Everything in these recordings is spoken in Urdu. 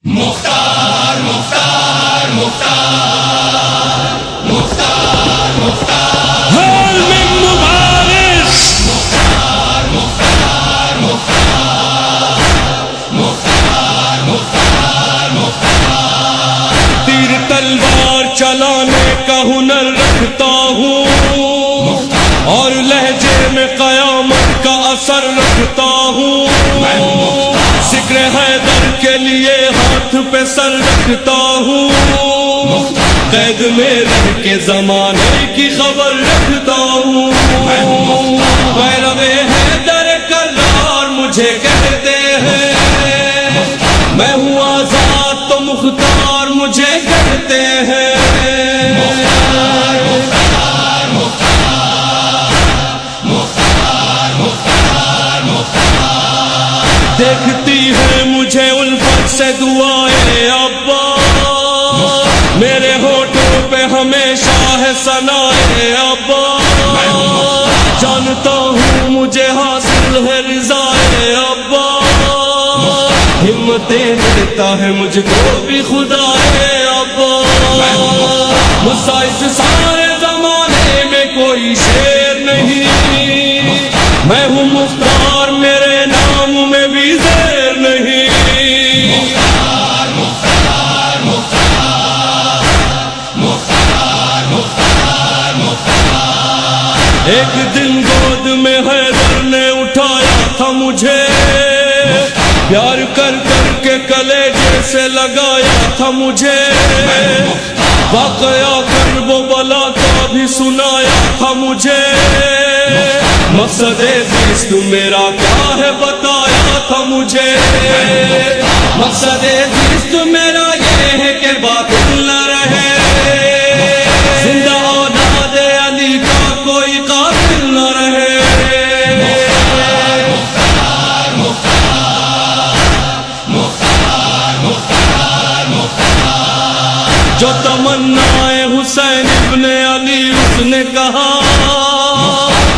مختار مختار مختار مختار مختار حال میں مبارک مختار مختار مختار مختار مختار مختار تیر تلوار چلانے کا ہنر رکھتا ہوں اور لہجے میں قیامت کا اثر رکھتا ہوں ذکر حیدر کے لیے ہاتھ پہ سر رکھتا ہوں قید میں رہ کے زمانے کی خبر رکھتا ہوں غیرت حیدر کرار مجھے کہتے ہیں میں ہوں آزاد تو مختار مجھے کہتے ہیں دیکھتی ہے مجھے الفت سے دعائیں ابا میرے ہونٹوں پہ ہمیشہ ہے ثنائے ابا جانتا ہوں مجھے حاصل ہے رضائے ابا ہمتیں دیتا ہے مجھ کو بھی خدا ہے ابا مصائب سارے زمانے میں کوئی شیر نہیں میں ہوں مختار میرے نام میں بھی زیر نہیں مختار مختار مختار مختار مختار مختار ایک دن گود میں حیدر نے اٹھایا تھا مجھے پیار کر کر کے کلیجے سے لگایا تھا مجھے واقعہ کرب و بلا کا بھی سنایا تھا مجھے مقصد زیست میرا کیا ہے بتایا تھا مجھے مقصد زیست میرا یہ ہے کہ باطل نہ رہے زندہ اولاد علی کا کوئی قاتل نہ رہے مختار مختار مختار مختار مختار جو تمنا حسین ابن علی اس نے کہا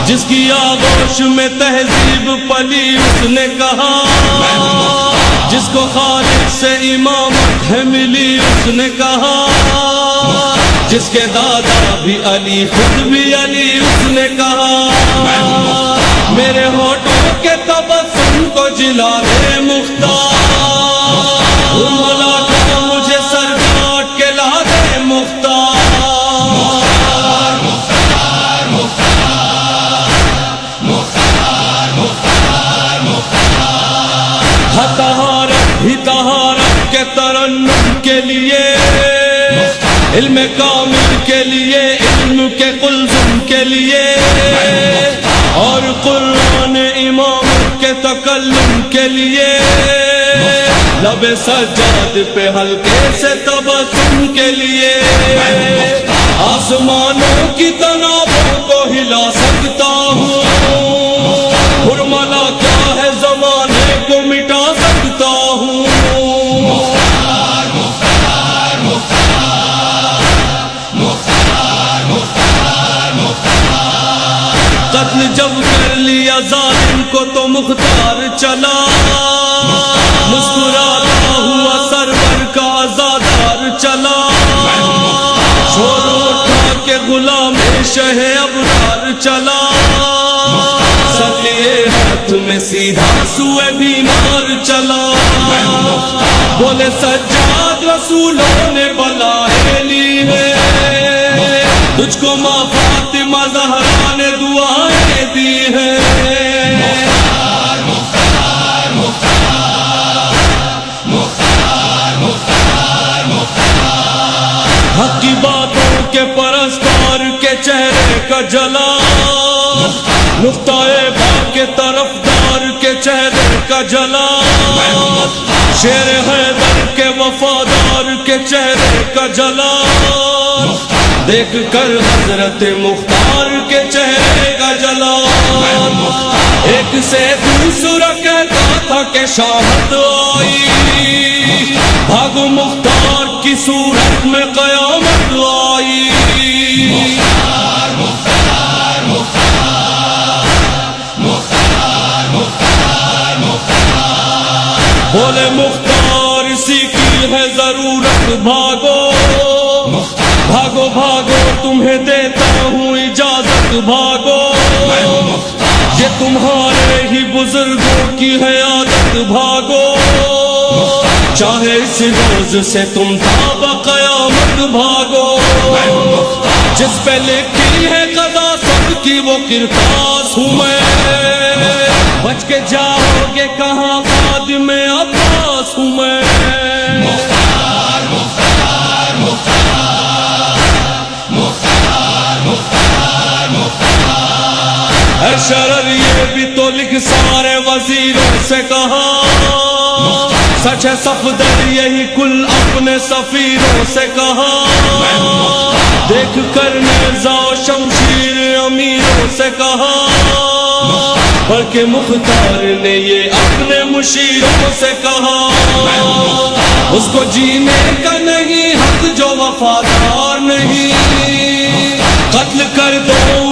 جس کی آغوش میں تہذیب پلی اس نے کہا جس کو خالق سے امامت ہے ملی اس نے کہا جس کے دادا بھی علی خود بھی علی اس نے کہا میرے ہونٹوں کے تبسم کو جلا دے مختار مولا کا مجھے سر کاٹ کے لا دے مختار طہارت ہی طہارت کے ترنم کے لیے علم کامل کے لیے علم کے قلزم کے لیے اور قرآن امامت کے تکلم کے لیے لب سجاد پہ ہلکے سے تبسم کے لیے آسمانوں کی تنابوں کو ہلا سکتا ہوں حرملا کیا ہے زمانے کو مٹا سکتا ہوں مختار مختار مختار مختار مختار مختار قتل جب کر لیا ظالم کو تو مختار چلا مسکراتا ہوا سرور کا آزادار چلا شور اٹھا کے غلام شہ ابرار چلا سلیے ہاتھ میں سیدھا سوئے بیمار چلا بولے سجاد رسولوں نے بلائے لی ہے تجھ کو ماں فاطمہ زہرا نے دعائیں دی ہیں مختار مختار مختار مختار مختار مختار حق کی باتوں کے پرستار کے چہرے کا جلال نقطۂ با کے طرفدار کے چہرے کا جلال شیر حیدر کے وفادار کے چہرے کا جلال دیکھ کر حضرت مختار کے چہرے کا جلال ایک سے دوسرا کہتا تھا کہ شامت آئی بھاگو مختار کی صورت میں قیامت آئی مختار مختار مختار مختار مختار مختار بولے مختار اسی کی ہے ضرورت بھاگو بھاگو بھاگو تمہیں دیتا ہوں اجازت بھاگو یہ تمہارے ہی بزرگوں کی ہے عادت بھاگو چاہے اس روز سے تم تا قیامت بھاگو جس پہ لکھی ہے قضا سب کی وہ کرتاس ہوں میں بچ کے جاؤ گے کہاں خادم عباس ہوں میں مختار مختار مختار مختار مختار مختار اے شرر یہ بھی تو لکھ سارے وزیروں سے کہا سچ ہے صفدر یہی کل اپنے سفیروں سے کہا دیکھ کر مرزا و شمشیر امیروں سے کہا بلکہ مختار نے یہ اپنے مشیروں سے کہا اس کو جینے کا نہیں حق جو وفادار نہیں قتل کر دو